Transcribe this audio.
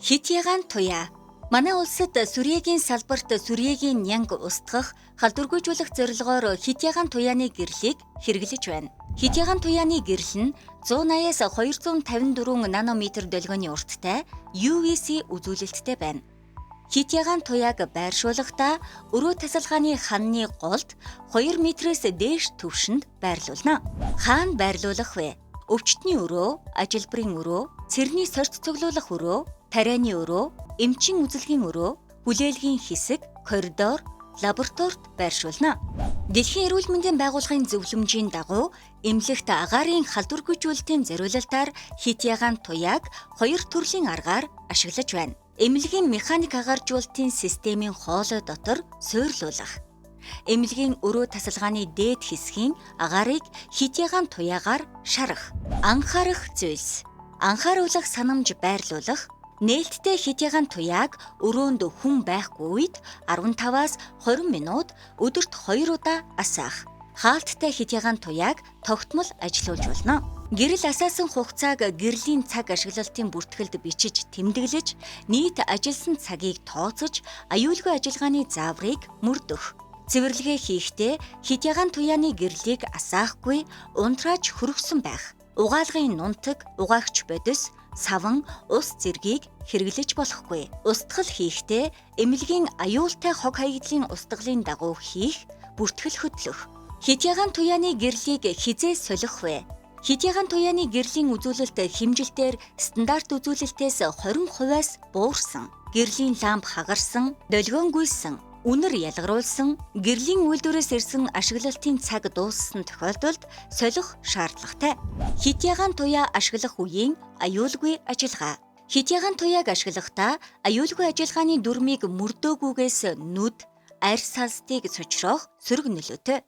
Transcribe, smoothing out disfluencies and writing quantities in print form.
Хитягаан туяа. Манай улсад сүрьегийн салбарт сүрьегийн нянг устгах, халдваргүйжүүлэх зорилгоор хитягаан туяаны гэрлийг хэрэглэж байна. Хитягаан туяаны гэрэл нь 180-аас 254 нанометр долгионы урттай UVC үзүүлэлттэй байна. Хитягаан туяаг байршуулахдаа өрөө тасалгааны ханны голд 2 метрээс дээш түвшинд байрлуулна. Хаана байрлуулах вэ? Өвчтний өрөө, ажилбарын өрөө, цэрний сорьц цуглуулах өрөө, тарианы өрөө, эмчин үзэлгийн өрөө, хүлээлгийн хэсэг, коридор, лабораторид байршуулна. Дэлхийн эрүүл мэндийн байгууллагын зөвлөмжийн дагуу эмнэлэгт агаарын халдваргүйжүүлэлтийн зориулалтаар хитягаан туяаг 2 төрлийн аргаар ашиглаж байна. Эмнэлгийн механик агааржуулалтын системийн хоолой дотор суйрлуулах. Эмнэлгийн өрөө тасалгааны дээд хэсгийн агаарыг хитягаан туяагаар шарах. Анхаарах зүйлс. Анхааруулах санамж байрлуулах. Нээлттэй хитягаан туяаг өрөөнд хүн байхгүй үед 15-аас 20 минут өдөрт 2 удаа асаах. Хаалттай хитягаан туяаг тогтмол ажилуулж болно. Гэрэл асаасан хугацааг гэрлийн цаг ашиглалтын бүртгэлд бичиж тэмдэглэж, нийт ажилласан цагийг тооцож, аюулгүй ажиллагааны зааврыг мөрдөх. Цэвэрлэгээ хийхдээ хитягаан туяаны гэрлийг асаахгүй, унтрааж хөргсөн байх. Угаалгын нунтаг, угаагч бодис, саван, ус зэргийг хэрэглэж болохгүй. Устгал хийхдээ эмнэлгийн аюултай хог хаягдлын устгалын дагуу хийх, бүртгэл хөтлөх. Хитягаан туяаны гэрлийг хизээ солих вэ? Хитягаан туяаны гэрлийн үзүүлэлт хэмжилтээр стандарт үзүүлэлтээс 20%-аас буурсан. Гэрлийн ламп хагарсан, долгион гүйсэн, үнэр ялгаруулсан, гэрлийн үйлдвэрээс ирсэн ашиглалтын цаг дууссан тохиолдолд солих шаардлагатай. Хитягаан туяа ашиглах үеийн аюулгүй ажиллагаа. Хитягаан туяаг ашиглахдаа аюулгүй ажиллагааны дүрмийг мөрдөөгүйгээс нүд, арь салстыг цочроох сөрөг нөлөөтэй.